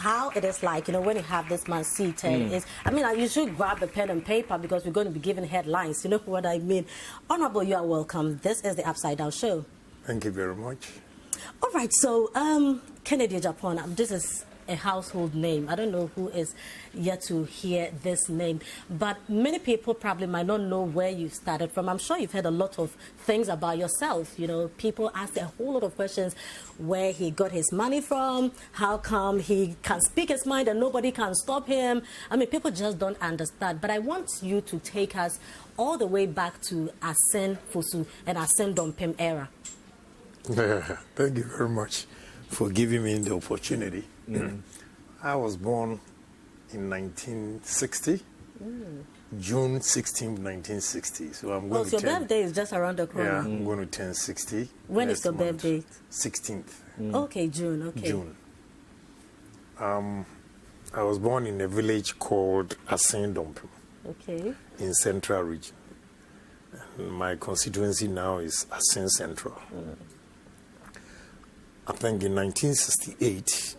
how it is like, when you have this man seated. You should grab a pen and paper because we're going to be giving headlines. You know what I mean? Honorable, you are welcome. This is the Upside Down Show. Thank you very much. All right, so Kennedy Agyapong, this is a household name. I don't know who is yet to hear this name, but many people probably might not know where you started from. I'm sure you've heard a lot of things about yourself. People ask a whole lot of questions, where he got his money from, how come he can speak his mind and nobody can stop him. People just don't understand. But I want you to take us all the way back to Assin Fosu and Assin Dompem era. Thank you very much for giving me the opportunity. I was born in 1960, June 16, 1960. So I'm going to your birthday is just around the corner. Yeah, I'm going to turn 60. When is your birthday? 16th. Okay, June. Okay. June. I was born in a village called Assin Dompem. Okay. In Central region. And my constituency now is Assin Central. I think in 1968,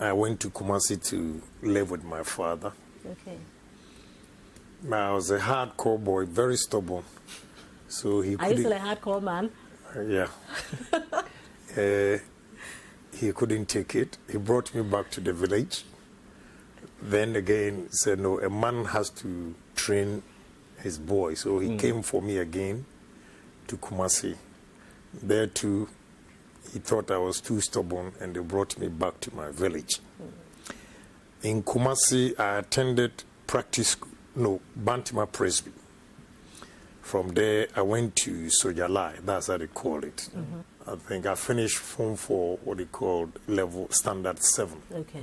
I went to Kumasi to live with my father. Okay. I was a hardcore boy, very stubborn. So he Are you still a hardcore man? Yeah. He couldn't take it. He brought me back to the village. Then again, said, no, a man has to train his boy. So he came for me again to Kumasi. There too, he thought I was too stubborn, and they brought me back to my village. In Kumasi, I attended Bantima Presby. From there, I went to Sojalai, that's how they call it. I think I finished Form 4, what they called level standard 7. Okay.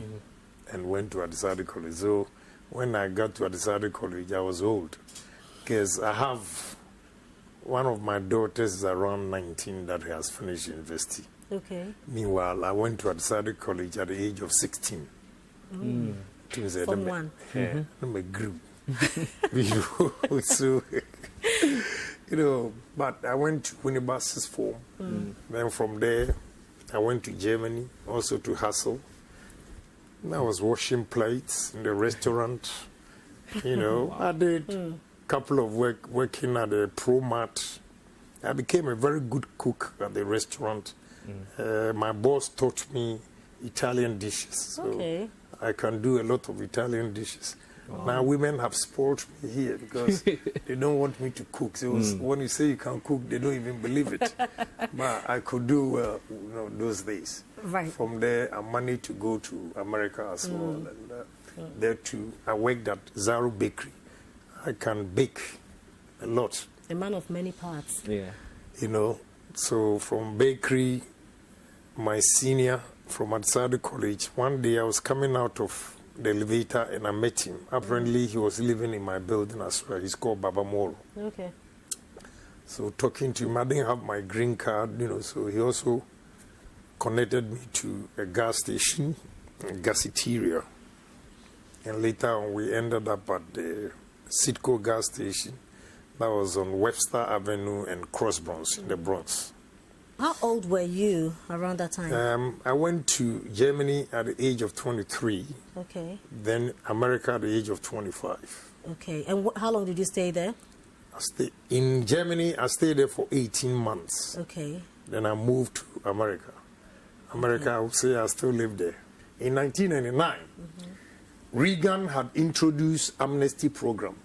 And went to Adisadi College. So when I got to Adisadi College, I was old. Because I have one of my daughters is around 19 that has finished university. Okay. Meanwhile, I went to Adisadi College at the age of 16. Form 1. I'm a group. So, but I went to Unibasis Form. Then from there, I went to Germany, also to Hassel. I was washing plates in the restaurant. I did a couple of working at a ProMat. I became a very good cook at the restaurant. My boss taught me Italian dishes. So I can do a lot of Italian dishes. Now women have spoiled me here because they don't want me to cook. So when you say you can cook, they don't even believe it. But I could do well, those days. Right. From there, I managed to go to America as well. And there too, I worked at Zaru Bakery. I can bake a lot. A man of many parts. Yeah. So from bakery, my senior from Adisadi College, one day I was coming out of the elevator and I met him. Apparently, he was living in my building as well. He's called Baba Moro. Okay. So talking to him, I didn't have my green card, so he also connected me to a gas station, a gasiteria. And later on, we ended up at the Citco gas station. That was on Webster Avenue and Cross Bronx in the Bronx. How old were you around that time? I went to Germany at the age of 23. Okay. Then America at the age of 25. Okay. And how long did you stay there? In Germany, I stayed there for 18 months. Okay. Then I moved to America. I would say I still live there. In 1999, Reagan had introduced amnesty program.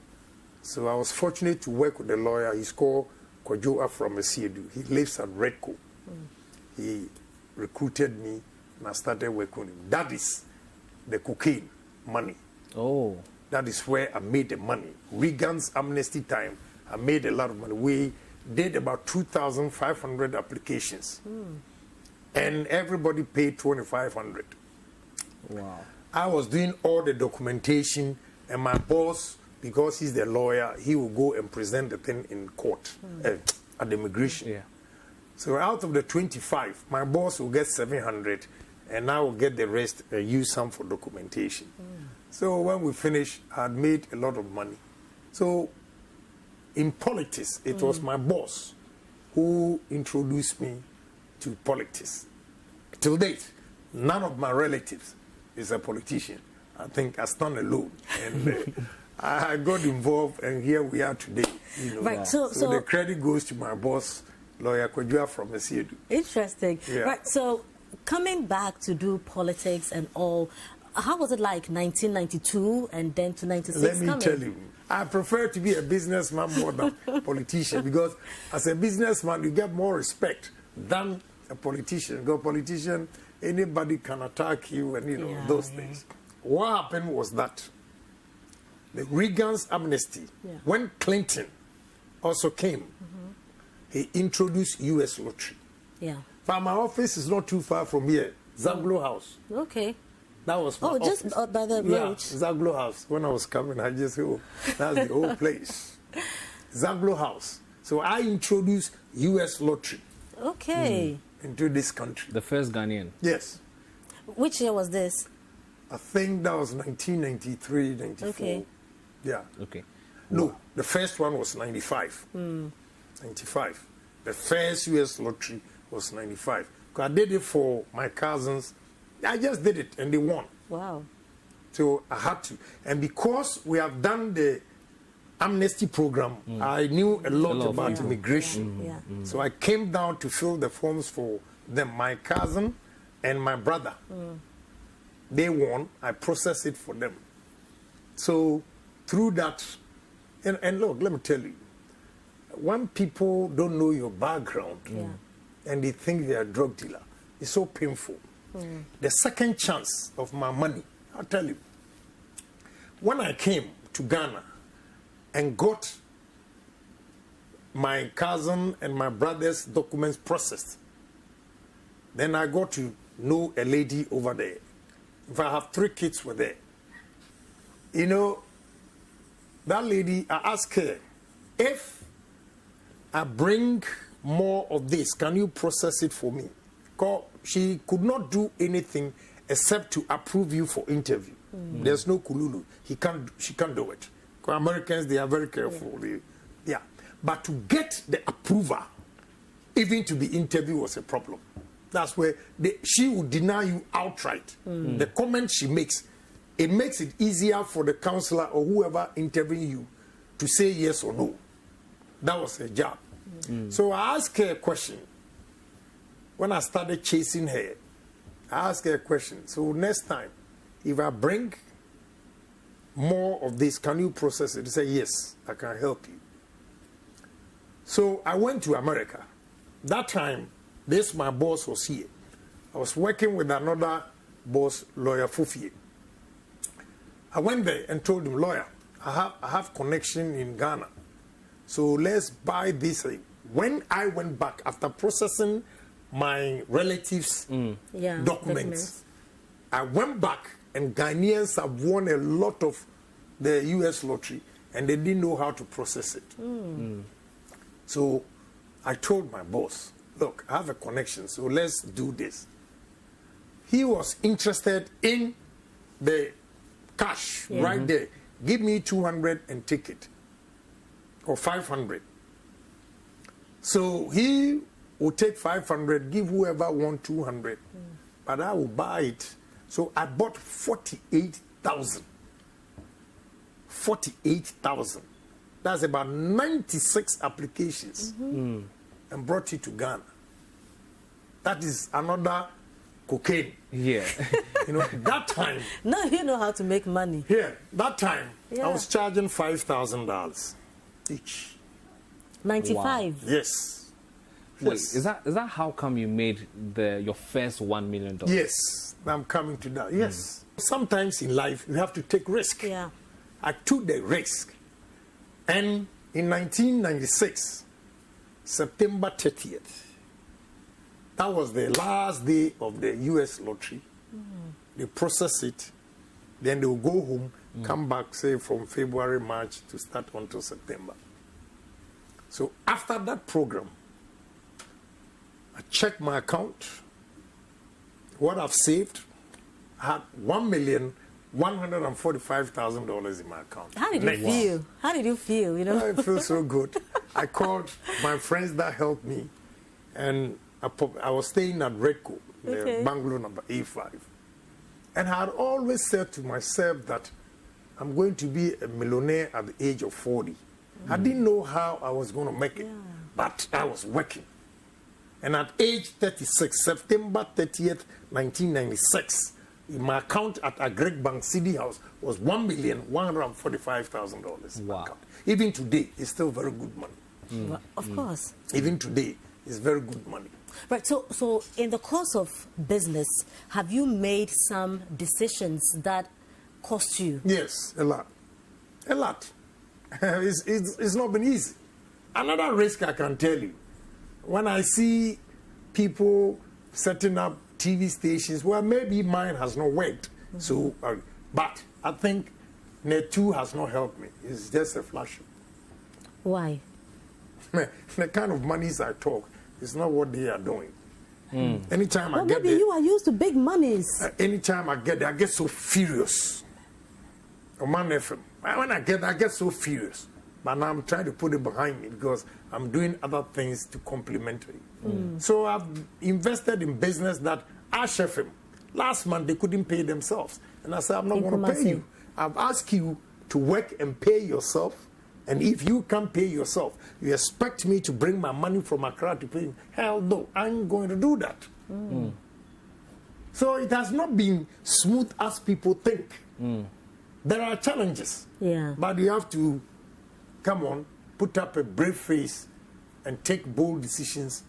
So I was fortunate to work with a lawyer. He's called Kwajoa from Asiedu. He lives at Redco. He recruited me and I started working with him. That is the cocaine money. Oh. That is where I made the money. Reagan's amnesty time, I made a lot of money. We did about 2,500 applications. And everybody paid 2,500. Wow. I was doing all the documentation, and my boss, because he's the lawyer, he will go and present the thing in court at the immigration. Yeah. So out of the 25, my boss will get 700, and I will get the rest and use some for documentation. So when we finished, I had made a lot of money. So in politics, it was my boss who introduced me to politics. Till date, none of my relatives is a politician. I think I stand alone. And I got involved, and here we are today. You know. Right, So the credit goes to my boss, Lawyer Kwadua from Asiedu. Interesting. Yeah. Right, so coming back to do politics and all, how was it like 1992 and then to 96? Let me tell you, I prefer to be a businessman more than a politician, because as a businessman, you get more respect than a politician. Because politician, anybody can attack you and, you know, those things. What happened was that the Reagan's amnesty, when Clinton also came, he introduced US Lottery. Yeah. But my office is not too far from here, Zaglo House. Okay. That was my office. Just by the Yeah, road. Zaglo House. When I was coming, I just said, oh, that's the whole place. Zaglo House. So I introduced US Lottery Okay. into this country. The first Ghanaian. Yes. Which year was this? I think that was 1993, 94. Okay. Yeah. Okay. No, the first one was 95. 95. The first US Lottery was 95. 'Cause I did it for my cousins. I just did it and they won. Wow. So I had to. And because we have done the amnesty program, I knew a lot about immigration. Yeah. So I came down to fill the forms for them, my cousin and my brother. They won. I processed it for them. So through that, and look, let me tell you, when people don't know your background and they think they're a drug dealer, it's so painful. The second chance of my money, I'll tell you, when I came to Ghana and got my cousin and my brother's documents processed, then I got to know a lady over there. If I have 3 kids were there, you know, that lady, I asked her, if I bring more of this, can you process it for me? Because she could not do anything except to approve you for interview. There's no kululu. She can't do it. Because Americans, they are very careful. Yeah. But to get the approval, even to the interview, was a problem. That's where she would deny you outright. The comment she makes, it makes it easier for the counselor or whoever interviewing you to say yes or no. That was her job. So I asked her a question. When I started chasing her, I asked her a question. So next time, if I bring more of this, can you process it? She said, yes, I can help you. So I went to America. That time, my boss was here. I was working with another boss, Lawyer Fufie. I went there and told him, lawyer, I have connection in Ghana. So let's buy this. When I went back, after processing my relatives' documents, I went back, and Ghanaians have won a lot of the US Lottery, and they didn't know how to process it. So I told my boss, look, I have a connection, so let's do this. He was interested in the cash right there. Give me 200 and take it, or 500. So he will take 500, give whoever wants 200, but I will buy it. So I bought 48,000. 48,000. That's about 96 applications, and brought it to Ghana. That is another cocaine. Yeah. You know, that time. Now you know how to make money. Yeah, that time I was charging $5,000 each. 95. Yes. Wait, Yes. is that how come you made your first $1 million? Yes, I'm coming to that. Yes. Sometimes in life you have to take risk. Yeah. I took the risk. And in 1996, September 30th, that was the last day of the US Lottery. They process it, then they will go home, come back, say, from February, March to start until September. So after that program, I checked my account, what I've saved. I had $1,145,000 in my account. How did you feel? How did you feel? You know, I feel so good. I called my friends that helped me, and I was staying at Redco, the bungalow number A5. And I had always said to myself that I'm going to be a millionaire at the age of 40. I didn't know how I was going to make it, but I was working. And at age 36, September 30th, 1996, my account at Agreg Bank City House was $1,145,000. Wow. Even today, it's still very good money. Well, of course. Even today, it's very good money. Right. So in the course of business, have you made some decisions that cost you? Yes, a lot. A lot. It's not been easy. Another risk I can tell you, when I see people setting up TV stations, well, maybe mine has not worked. So, but I think Net2 has not helped me. It's just a flash. Why? The kind of monies I talk is not what they are doing. Anytime I Well, get maybe there, you are used to big monies. anytime I get there, I get so furious. Oman FM. When I get so furious. But now I'm trying to put it behind me because I'm doing other things to complement it. So I've invested in business that Ash FM. Last month they couldn't pay themselves. And I said, I'm not going to pay you. I've asked you to work and pay yourself. And if you can't pay yourself, you expect me to bring my money from Accra to pay you? Hell no, I ain't going to do that. So it has not been smooth as people think. There are challenges. Yeah. But you have to, come on, put up a brave face and take bold decisions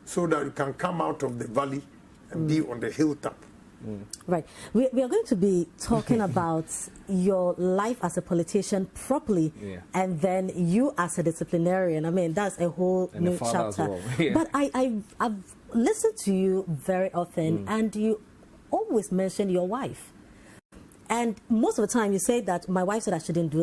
so that you can come out of the valley and be on the hilltop. Right. We are going to be talking about your life as a politician properly, and then you as a disciplinarian. I mean, that's a whole new chapter. Well. But I've listened to you very often, and you always mention your wife. And most of the time you say that my wife said I shouldn't do